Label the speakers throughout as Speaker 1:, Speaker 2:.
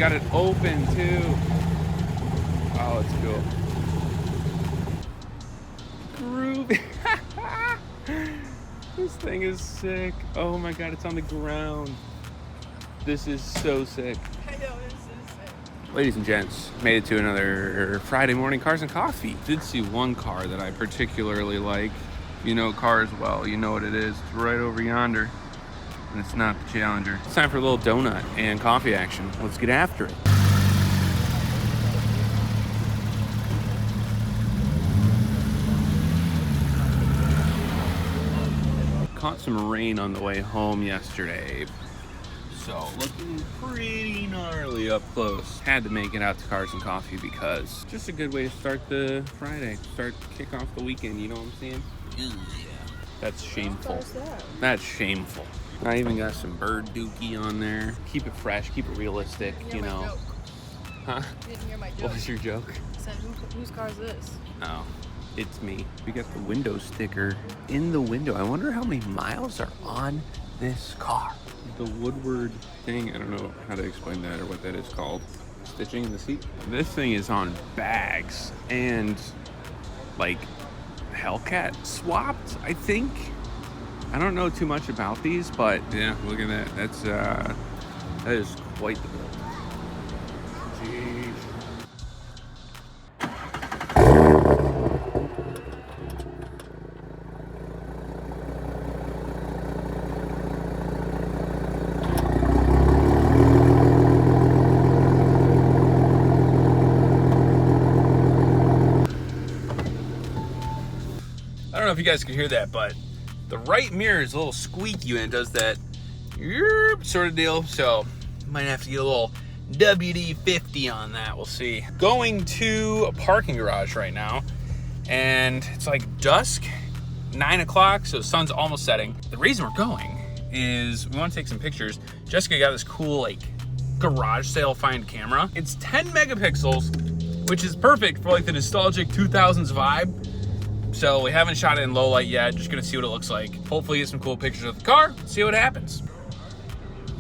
Speaker 1: got it open too. Oh, it's cool. Groovy. This thing is sick. Oh my God, it's on the ground. This is so sick.
Speaker 2: I know, this is sick.
Speaker 1: Ladies and gents, made it to another Friday morning Cars and Coffee. Did see one car that I particularly like. You know cars well, you know what it is. It's right over yonder. And it's not the Challenger. It's time for a little donut and coffee action. Let's get after it. Caught some rain on the way home yesterday. So looking pretty gnarly up close. Had to make it out to Cars and Coffee because just a good way to start the Friday. Kick off the weekend, you know what I'm saying? Yeah. That's shameful. That's shameful. I even got some bird dookie on there. Keep it fresh, keep it realistic, you know.
Speaker 2: Joke.
Speaker 1: Huh?
Speaker 2: You didn't hear my joke.
Speaker 1: What was your joke?
Speaker 2: I said, whose car is this?
Speaker 1: Oh, it's me. We got the window sticker in the window. I wonder how many miles are on this car. The Woodward thing, I don't know how to explain that or what that is called. Stitching in the seat. This thing is on bags and like Hellcat swapped, I think. I don't know too much about these, but yeah, look at that. That is quite the build. Jeez. I don't know if you guys could hear that, but the right mirror is a little squeaky and does that sort of deal. So might have to get a little WD-50 on that. We'll see. Going to a parking garage right now, and it's like dusk, 9 o'clock, so the sun's almost setting. The reason we're going is we want to take some pictures. Jessica got this cool like garage sale find camera. It's 10 megapixels, which is perfect for like the nostalgic 2000s vibe. So we haven't shot it in low light yet. Just gonna see what it looks like. Hopefully get some cool pictures of the car, see what happens.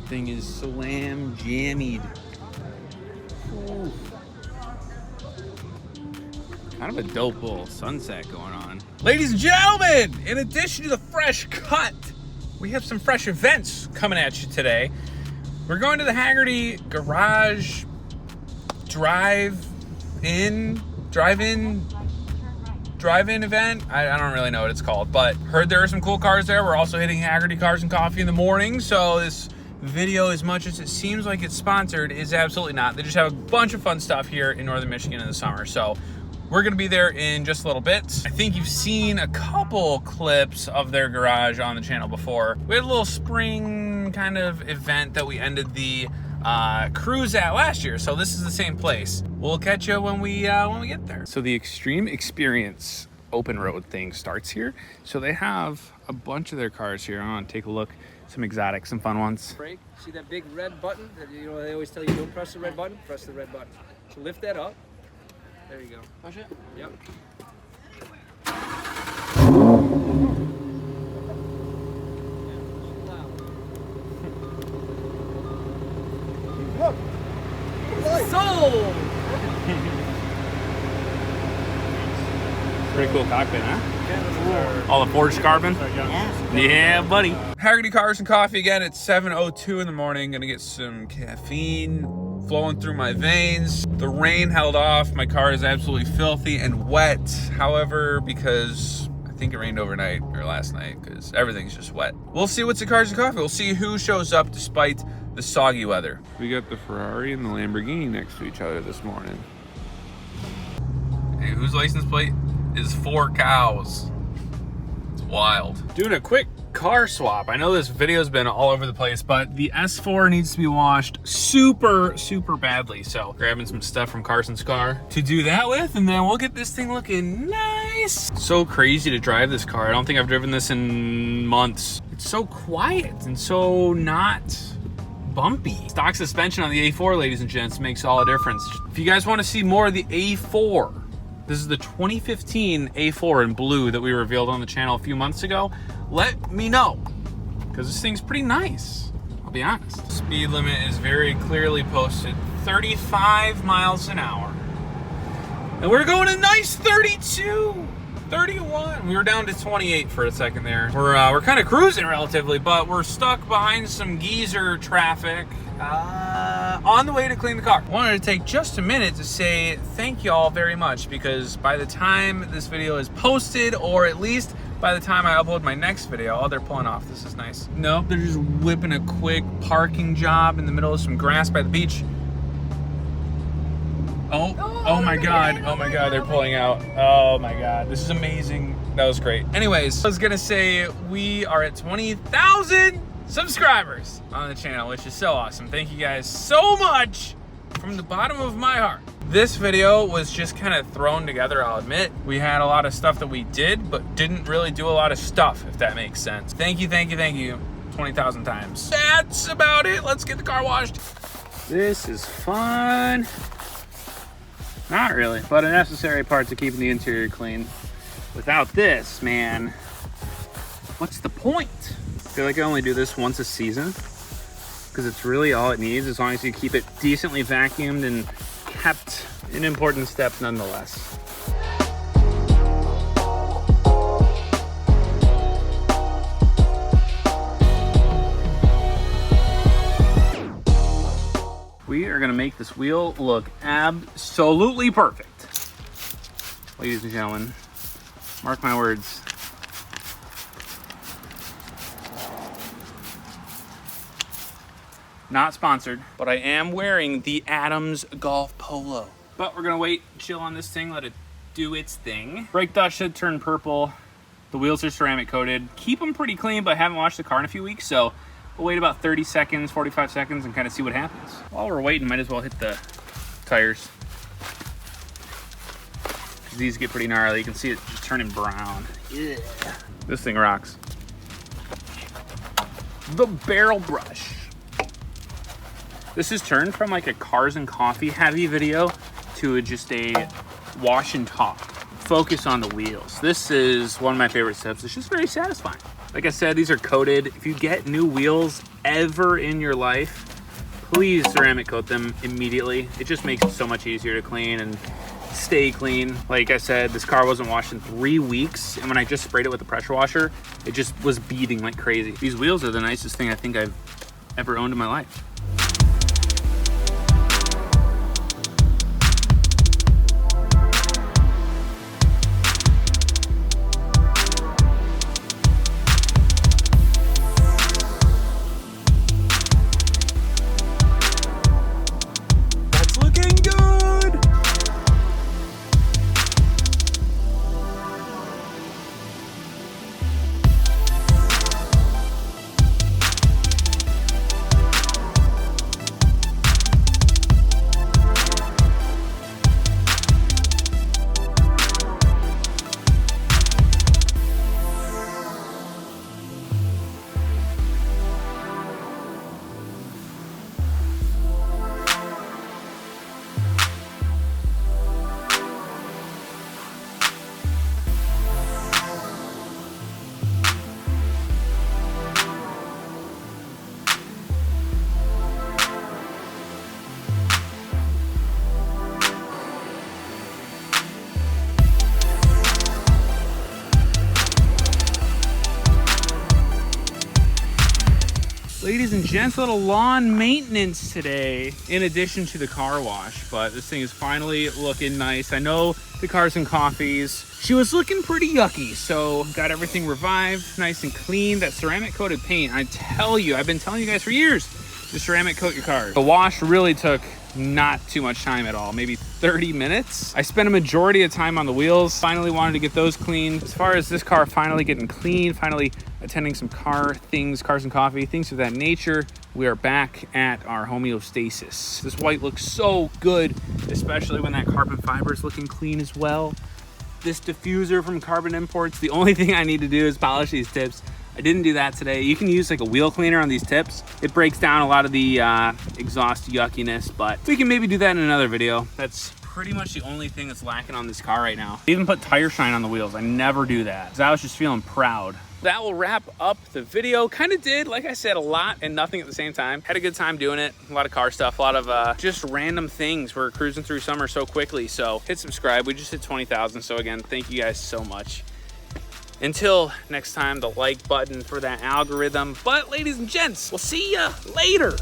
Speaker 1: Thing is slam jammied. Kind of a dope little sunset going on. Ladies and gentlemen, in addition to the fresh cut, we have some fresh events coming at you today. We're going to the Hagerty Garage drive-in event. I don't really know what it's called, but heard there are some cool cars there. We're also hitting Hagerty Cars and Coffee in the morning, so this video, as much as it seems like it's sponsored, is absolutely not. They just have a bunch of fun stuff here in northern Michigan in the summer, so we're gonna be there in just a little bit. I think you've seen a couple clips of their garage on the channel before. We had a little spring kind of event that we ended the cruise at last year, so this is the same place. We'll catch you when we get there. So the Extreme Experience open road thing starts here. So they have a bunch of their cars here. I want to take a look. Some exotic, some fun ones.
Speaker 3: Brake. See that big red button? That, you know, they always tell you don't press the red button. Press the red button. So lift that up. There you go.
Speaker 2: Push it?
Speaker 3: Yep.
Speaker 2: Sold!
Speaker 1: Pretty cool cockpit, huh? All the forged carbon? Yeah, buddy. Hagerty Cars and Coffee again at 7:02 in the morning. Gonna get some caffeine flowing through my veins. The rain held off. My car is absolutely filthy and wet. However, because I think it rained overnight or last night, because everything's just wet. We'll see what's at Cars and Coffee. We'll see who shows up despite the soggy weather. We got the Ferrari and the Lamborghini next to each other this morning. Hey, whose license plate is 4 cows? It's wild. Doing a quick car swap. I know this video's been all over the place, but the S4 needs to be washed super badly. So grabbing some stuff from Carson's car to do that with, and then we'll get this thing looking nice. So crazy to drive this car. I don't think I've driven this in months. It's so quiet and so not bumpy. Stock suspension on the A4, ladies and gents, makes all the difference. If you guys want to see more of the A4, this is the 2015 A4 in blue that we revealed on the channel a few months ago. Let me know, because this thing's pretty nice, I'll be honest. Speed limit is very clearly posted 35 miles an hour. And we're going a nice 32, 31. We were down to 28 for a second there. We're kind of cruising relatively, but we're stuck behind some geezer traffic on the way to clean the car. I wanted to take just a minute to say thank you all very much, because by the time this video is posted, or at least by the time I upload my next video, oh, they're pulling off. This is nice. Nope, they're just whipping a quick parking job in the middle of some grass by the beach. Oh my God, oh my God, they're pulling out. Oh my God, this is amazing. That was great. Anyways, I was gonna say we are at 20,000 subscribers on the channel, which is so awesome. Thank you guys so much from the bottom of my heart. This video was just kind of thrown together, I'll admit. We had a lot of stuff that we did, but didn't really do a lot of stuff, if that makes sense. Thank you, thank you, thank you 20,000 times. That's about it. Let's get the car washed. This is fun. Not really, but a necessary part to keeping the interior clean. Without this, man, what's the point? I feel like I only do this once a season, because it's really all it needs, as long as you keep it decently vacuumed and kept an important step nonetheless. We are gonna make this wheel look absolutely perfect. Ladies and gentlemen, mark my words. Not sponsored, but I am wearing the Adams Golf Polo. But we're gonna wait, chill on this thing, let it do its thing. Brake dust should turn purple. The wheels are ceramic coated. Keep them pretty clean, but I haven't washed the car in a few weeks, so we'll wait about 30 seconds, 45 seconds, and kind of see what happens. While we're waiting, might as well hit the tires. These get pretty gnarly. You can see it just turning brown. Yeah. This thing rocks. The barrel brush. This is turned from like a cars and coffee heavy video to just a wash and talk. Focus on the wheels. This is one of my favorite steps. It's just very satisfying. Like I said, these are coated. If you get new wheels ever in your life, please ceramic coat them immediately. It just makes it so much easier to clean and stay clean. Like I said, this car wasn't washed in 3 weeks, and when I just sprayed it with the pressure washer, it just was beading like crazy. These wheels are the nicest thing I think I've ever owned in my life. Ladies and gents, a little lawn maintenance today in addition to the car wash, but this thing is finally looking nice. I know the cars and coffees, she was looking pretty yucky, so got everything revived, nice and clean. That ceramic coated paint, I tell you, I've been telling you guys for years to ceramic coat your car. The wash really took not too much time at all, maybe 30 minutes. I spent a majority of time on the wheels, finally wanted to get those clean. As far as this car finally getting clean, finally attending some car things, cars and coffee, things of that nature, we are back at our homeostasis. This white looks so good, especially when that carbon fiber is looking clean as well. This diffuser from Carbon Imports, the only thing I need to do is polish these tips. I didn't do that today. You can use like a wheel cleaner on these tips. It breaks down a lot of the exhaust yuckiness, but we can maybe do that in another video. That's pretty much the only thing that's lacking on this car right now. I even put tire shine on the wheels. I never do that, because I was just feeling proud that will wrap up the video. Kind of did, like I said, a lot and nothing at the same time. Had a good time doing it. A lot of car stuff, a lot of just random things. We're cruising through summer so quickly. So hit subscribe. We just hit 20,000. So again, thank you guys so much. Until next time, the like button for that algorithm. But ladies and gents, we'll see ya later.